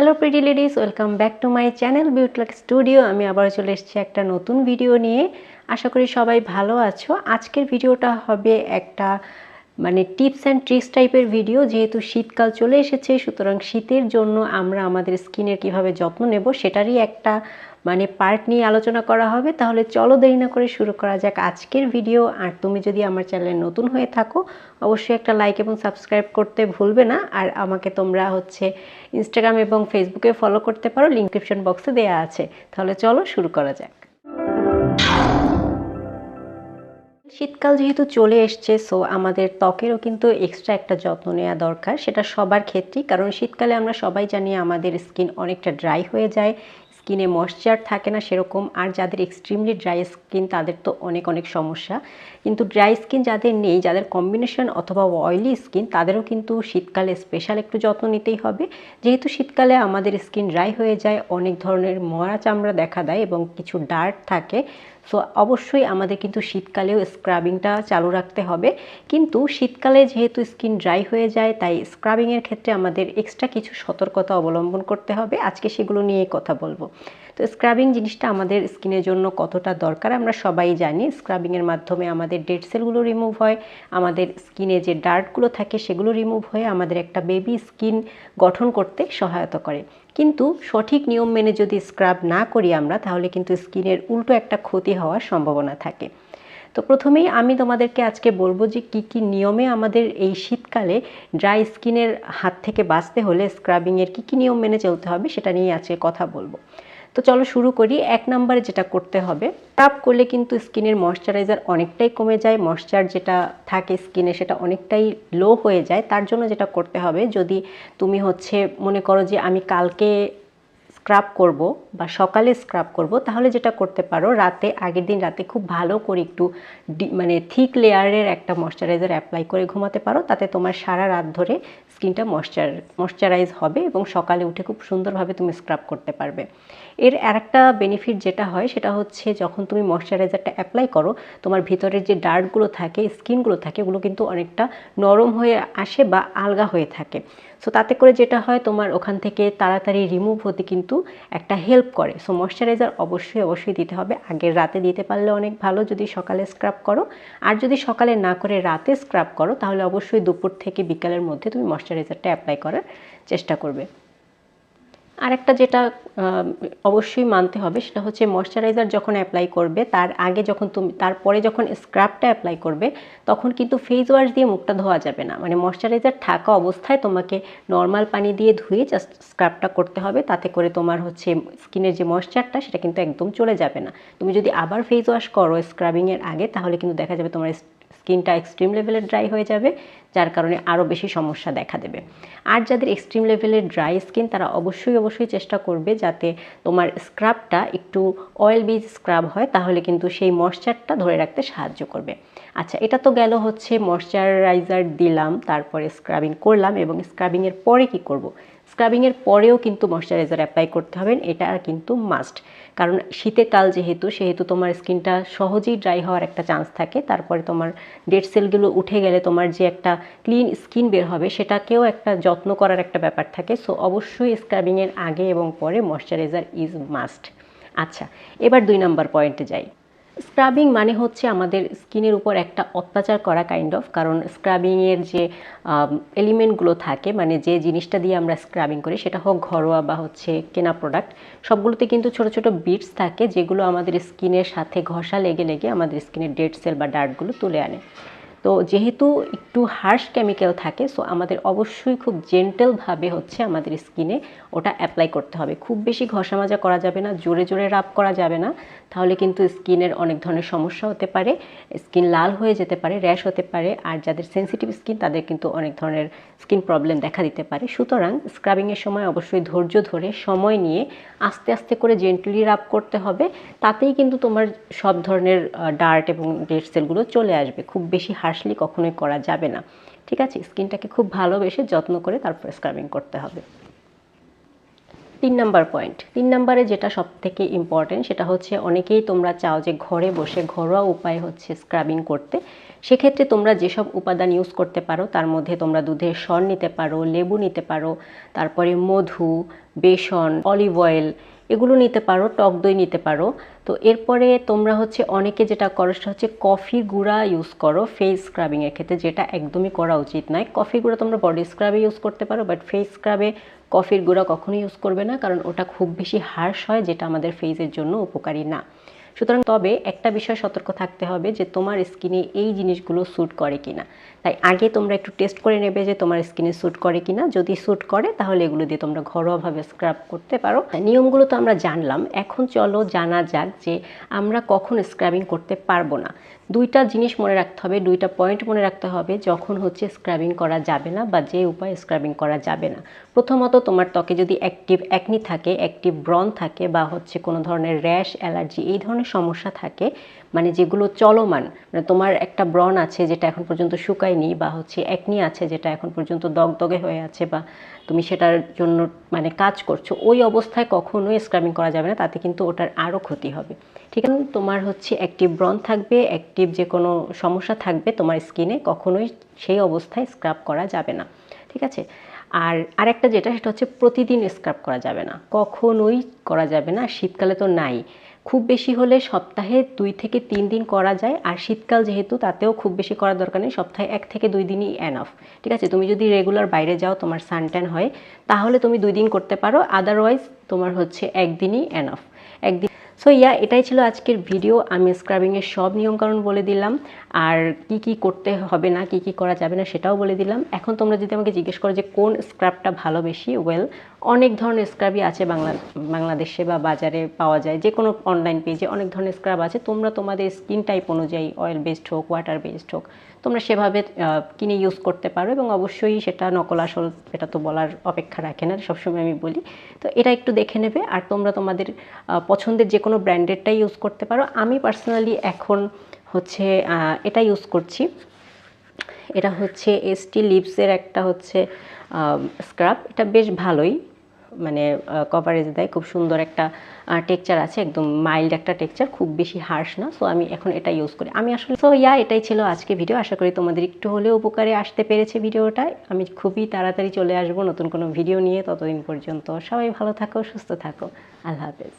Hello pretty ladies, welcome back to my channel Beautilac studio. আমি আবার চলে এসেছি একটা নতুন ভিডিও নিয়ে। আশা করি সবাই ভালো আছো। আজকের ভিডিওটা হবে একটা টিপস অ্যান্ড ট্রিক্স টাইপের ভিডিও। যেহেতু শীতকাল চলে এসেছে, সুতরাং শীতের জন্য আমরা আমাদের স্কিনের কিভাবে যত্ন নেব সেটারই একটা পার্ট নিয়ে আলোচনা করা হবে। তাহলে চলো দেরি না করে শুরু করা যাক আজকের ভিডিও। আর তুমি যদি আমার চ্যানেলে নতুন হয়ে থাকো, অবশ্যই একটা লাইক এবং সাবস্ক্রাইব করতে ভুলবে না। আর আমাকে তোমরা ইনস্টাগ্রাম এবং ফেসবুকে ফলো করতে পারো, লিঙ্ক ডিসক্রিপশন বক্সে দেওয়া আছে। তাহলে চলো শুরু করা যাক। শীতকাল যেহেতু চলে এসছে, সো আমাদের ত্বকেরও কিন্তু এক্সট্রা একটা যত্ন নেওয়া দরকার, সেটা সবার ক্ষেত্রেই। কারণ শীতকালে আমরা সবাই জানি আমাদের স্কিন অনেকটা ড্রাই হয়ে যায়, স্কিনে ময়েশ্চার থাকে না সেরকম। আর যাদের এক্সট্রিমলি ড্রাই স্কিন তাদের তো অনেক অনেক সমস্যা। কিন্তু ড্রাই স্কিন যাদের নেই, যাদের কম্বিনেশন অথবা অয়েলি স্কিন, তাদেরও কিন্তু শীতকালে স্পেশাল একটু যত্ন নিতেই হবে। যেহেতু শীতকালে আমাদের স্কিন ড্রাই হয়ে যায়, অনেক ধরনের মরা চামড়া দেখা দেয় এবং কিছু ডার্ট থাকে। সো অবশ্যই আমাদের কিন্তু শীতকালেও স্ক্রাবিংটা চালু রাখতে হবে। কিন্তু শীতকালে যেহেতু স্কিন ড্রাই হয়ে যায়, তাই স্ক্রাবিংয়ের ক্ষেত্রে আমাদের এক্সট্রা কিছু সতর্কতা অবলম্বন করতে হবে। আজকে সেগুলো নিয়ে কথা বলবো। তো স্ক্রাবিং জিনিসটা আমাদের স্কিনের জন্য কতটা দরকার আমরা সবাই জানি। স্ক্রাবিংয়ের মাধ্যমে আমাদের ডেড সেলগুলো রিমুভ হয়, আমাদের স্কিনে যে ডার্টগুলো থাকে সেগুলো রিমুভ হয়ে আমাদের একটা বেবি স্কিন গঠন করতে সহায়তা করে। কিন্তু সঠিক নিয়ম মেনে যদি স্ক্রাব না করি আমরা, তাহলে কিন্তু স্কিনের উল্টো একটা ক্ষতি হওয়ার সম্ভাবনা থাকে। তো প্রথমেই আমি তোমাদেরকে আজকে বলবো যে কী কী নিয়মে আমাদের এই শীতকালে ড্রাই স্কিনের হাত থেকে বাঁচতে হলে স্ক্রাবিংয়ের কী কী নিয়ম মেনে চলতে হবে সেটা নিয়ে আজকে কথা বলবো। তো চলো শুরু করি। 1 নম্বরে যেটা করতে হবে, স্ক্রাব করলে কিন্তু স্কিনের ময়শ্চারাইজার অনেকটাই কমে যায়। ময়শ্চার যেটা থাকে স্কিনে সেটা অনেকটাই লো হয়ে যায়। তার জন্য যেটা করতে হবে, যদি তুমি মনে করো যে আমি কালকে স্ক্রাব করব বা সকালে স্ক্রাব করব, তাহলে যেটা করতে পারো, আগের দিন রাতে খুব ভালো করে একটু থিক লেয়ারের একটা ময়শ্চারাইজার অ্যাপ্লাই করে ঘুমাতে পারো। তাতে তোমার সারা রাত ধরে স্কিনটা ময়শ্চারাইজ হবে এবং সকালে উঠে খুব সুন্দরভাবে তুমি স্ক্রাব করতে পারবে। এর আরেকটা বেনিফিট যেটা হয় সেটা হচ্ছে, যখন তুমি ময়শ্চারাইজারটা অ্যাপ্লাই করো, তোমার ভিতরের যে ডার্টগুলো থাকে, স্কিনগুলো থাকে, ওগুলো কিন্তু অনেকটা নরম হয়ে আসে বা আলগা হয়ে থাকে। সো তাতে করে যেটা হয়, তোমার ওখান থেকে তাড়াতাড়ি রিমুভ হতে কিন্তু একটা হেল্প করে। সো ময়শ্চারাইজার অবশ্যই দিতে হবে। আগের রাতে দিতে পারলে অনেক ভালো যদি সকালে স্ক্রাব করো। আর যদি সকালে না করে রাতে স্ক্রাব করো, তাহলে অবশ্যই দুপুর থেকে বিকালের মধ্যে তুমি ময়শ্চারাইজারটা অ্যাপ্লাই করার চেষ্টা করবে। আরেকটা যেটা অবশ্যই মানতে হবে সেটা হচ্ছে, ময়শ্চারাইজার যখন অ্যাপ্লাই করবে তারপরে যখন স্ক্রাবটা অ্যাপ্লাই করবে, তখন কিন্তু ফেস ওয়াশ দিয়ে মুখটা ধোয়া যাবে না। ময়শ্চারাইজার থাকা অবস্থায় তোমাকে নর্মাল পানি দিয়ে ধুয়ে জাস্ট স্ক্রাবটা করতে হবে। তাতে করে তোমার স্কিনের যে ময়শ্চারটা সেটা কিন্তু একদম চলে যাবে না। তুমি যদি আবার ফেস ওয়াশ করো স্ক্রাবিংয়ের আগে, তাহলে কিন্তু দেখা যাবে তোমার স্কিনটা এক্সট্রিম লেভেলের ড্রাই হয়ে যাবে, যার কারণে আরও বেশি সমস্যা দেখা দেবে। আর যাদের এক্সট্রিম লেভেলের ড্রাই স্কিন, তারা অবশ্যই চেষ্টা করবে যাতে তোমার স্ক্রাবটা একটু অয়েল বেস স্ক্রাব হয়, তাহলে কিন্তু সেই ময়শ্চারটা ধরে রাখতে সাহায্য করবে। আচ্ছা, এটা তো গেল ময়শ্চারাইজার দিলাম, তারপরে স্ক্রাবিং করলাম, এবং স্ক্রাবিংয়ের পরে কি করব? স্ক্রাবিংয়ের পরেও কিন্তু ময়শ্চারাইজার অ্যাপ্লাই করতে হবে, এটা কিন্তু মাস্ট। কারণ শীতের কাল সেহেতু তোমার স্কিনটা সহজেই ড্রাই হওয়ার একটা চান্স থাকে। তারপরে তোমার ডেড সেলগুলো উঠে গেলে তোমার যে একটা ক্লিন স্কিন বের হবে, সেটাকেও একটা যত্ন করার একটা ব্যাপার থাকে। সো অবশ্যই স্ক্রাবিংয়ের আগে এবং পরে ময়শ্চারাইজার ইজ মাস্ট। আচ্ছা, এবার 2 নম্বর পয়েন্টে যাই। স্ক্রাবিং আমাদের স্কিনের উপর একটা অত্যাচার করা কাইন্ড অফ। কারণ স্ক্রাবিংয়ের যে এলিমেন্টগুলো থাকে, যে জিনিসটা দিয়ে আমরা স্ক্রাবিং করি, সেটা হোক ঘরোয়া বা কেনা প্রোডাক্ট, সবগুলোতে কিন্তু ছোট ছোট বিটস থাকে, যেগুলো আমাদের স্কিনের সাথে ঘষা লেগে লেগে আমাদের স্কিনের ডেড সেল বা ডার্টগুলো তুলে আনে। তো যেহেতু একটু হার্শ কেমিক্যাল থাকে, সো আমাদের অবশ্যই খুব জেন্টেলভাবে আমাদের স্কিনে ওটা অ্যাপ্লাই করতে হবে। খুব বেশি ঘষা মাজা করা যাবে না, জোরে জোরে রাব করা যাবে না, তাহলে কিন্তু স্কিনের অনেক ধরনের সমস্যা হতে পারে। স্কিন লাল হয়ে যেতে পারে, র্যাশ হতে পারে। আর যাদের সেন্সিটিভ স্কিন, তাদের কিন্তু অনেক ধরনের স্কিন প্রবলেম দেখা দিতে পারে। সুতরাং স্ক্রাবিংয়ের সময় অবশ্যই ধৈর্য ধরে, সময় নিয়ে, আস্তে আস্তে করে জেন্টলি রাব করতে হবে। তাতেই কিন্তু তোমার সব ধরনের ডার্ট এবং ডেড সেলগুলো চলে আসবে। খুব বেশি হার্শলি কখনোই করা যাবে না। ঠিক আছে, স্কিনটাকে খুব ভালোবেসে যত্ন করে তারপর স্ক্রাবিং করতে হবে। 3 নাম্বার পয়েন্ট। 3 নাম্বারে যেটা সবথেকে ইম্পর্টেন্ট, সেটা অনেকেই তোমরা চাও যে ঘরে বসে ঘরোয়া উপায়ে স্ক্রাবিং করতে। সেক্ষেত্রে তোমরা যেসব উপাদান ইউজ করতে পারো তার মধ্যে তোমরা দুধের সর নিতে পারো, লেবু নিতে পারো, তারপরে মধু, বেসন, অলিভ অয়েল এগুলো নিতে পারো, টক দই নিতে পারো। তো এরপরে তোমরা হচ্ছে অনেকে যেটা করো সেটা হচ্ছে কফির গুঁড়া ইউজ করো ফেস স্ক্রাবিংয়ের ক্ষেত্রে, যেটা একদমই করা উচিত নয়। কফির গুঁড়া তোমরা বডি স্ক্রাবে ইউজ করতে পারো, বাট ফেস স্ক্রাবে কফির গুঁড়া কখনোই ইউজ করবে না, কারণ ওটা খুব বেশি হার্শ হয়, যেটা আমাদের ফেসের জন্য উপকারী না। সুতরাং তবে একটা বিষয় সতর্ক থাকতে হবে যে তোমার স্কিনে এই জিনিসগুলো স্যুট করে কিনা। তাই আগে তোমরা একটু টেস্ট করে নেবে যে তোমার স্কিনে স্যুট করে কিনা। যদি স্যুট করে তাহলে এগুলো দিয়ে তোমরা ঘরোয়াভাবে স্ক্রাব করতে পারো। নিয়মগুলো তো আমরা জানলাম, এখন চলো জানা যাক যে আমরা কখন স্ক্রাবিং করতে পারবো না। দুইটা জিনিস মনে রাখতে হবে, দুইটা পয়েন্ট মনে রাখতে হবে যখন হচ্ছে স্ক্রাবিং করা যাবে না বা যে উপায়ে স্ক্রাবিং করা যাবে না। প্রথমত, তোমার ত্বকে যদি অ্যাক্টিভ অ্যাকনি থাকে, অ্যাক্টিভ ব্রণ থাকে, বা হচ্ছে কোনো ধরনের র্যাশ, অ্যালার্জি এই ধরনের সমস্যা থাকে, মানে যেগুলো চলমান, মানে তোমার একটা ব্রণ আছে যেটা এখন পর্যন্ত শুকায়নি, বা হচ্ছে অ্যাকনি আছে যেটা এখন পর্যন্ত দগদগে হয়ে আছে, বা তুমি সেটার জন্য মানে কাজ করছো, ওই অবস্থায় কখনোই স্ক্রাবিং করা যাবে না, তাতে কিন্তু ওটার আরও ক্ষতি হবে। ঠিক আছে, তোমার হচ্ছে অ্যাক্টিভ ব্রণ থাকবে, অ্যাক্টিভ যে কোনো সমস্যা থাকবে তোমার স্কিনে, কখনোই সেই অবস্থায় স্ক্রাব করা যাবে না। ঠিক আছে, আর আরেকটা যেটা সেটা হচ্ছে প্রতিদিন স্ক্রাব করা যাবে না, কখনোই করা যাবে না। শীতকালে তো নাই, খুব বেশি হলে সপ্তাহে 2 থেকে 3 দিন করা যায়। আর শীতকাল যেহেতু, তাতেও খুব বেশি করার দরকার নেই, সপ্তাহে 1 থেকে 2 দিনই এনাফ। ঠিক আছে, তুমি যদি রেগুলার বাইরে যাও, তোমার সানট্যান হয়, তাহলে তুমি 2 দিন করতে পারো, আদারওয়াইজ তোমার হচ্ছে 1 দিনই এনাফ। একদিন। সো এটাই ছিল আজকের ভিডিও। আমি স্ক্রাবিংয়ের সব নিয়মকানুন বলে দিলাম, আর কি কি করতে হবে না, কি কি করা যাবে না সেটাও বলে দিলাম। এখন তোমরা যদি আমাকে জিজ্ঞেস করো যে কোন স্ক্রাবটা ভালো বেশি, অনেক ধরনের স্ক্রাবই আছে বাংলাদেশে বা বাজারে পাওয়া যায়, যে কোনো অনলাইন পেজে অনেক ধরনের স্ক্রাব আছে। তোমরা তোমাদের স্কিন টাইপ অনুযায়ী, অয়েল বেসড হোক, ওয়াটার বেসড হোক, তোমরা সেভাবে কিনে ইউজ করতে পারো। এবং অবশ্যই সেটা নকল আসল এটা তো বলার অপেক্ষা রাখে না, সবসময় আমি বলি। তো এটা একটু দেখে নেবে, আর তোমরা তোমাদের পছন্দের যে কোনো ব্র্যান্ডেডটাই ইউজ করতে পারো। আমি পার্সোনালি এখন হচ্ছে এটা ইউজ করছি, এটা হচ্ছে এসটি লিপসের একটা হচ্ছে স্ক্রাব। এটা বেশ ভালোই, মানে কভারেজ দেয়, খুব সুন্দর একটা টেক্সচার আছে, একদম মাইল্ড একটা টেক্সচার, খুব বেশি হার্শ না। সো আমি এখন এটা ইউজ করি। আমি আসলে এটাই ছিল আজকে ভিডিও। আশা করি তোমাদের একটু হলেও উপকারে আসতে পেরেছে ভিডিওটায়। আমি খুবই তাড়াতাড়ি চলে আসবো নতুন কোনো ভিডিও নিয়ে। ততদিন পর্যন্ত সবাই ভালো থাকো, সুস্থ থাকো। আল্লাহ হাফেজ।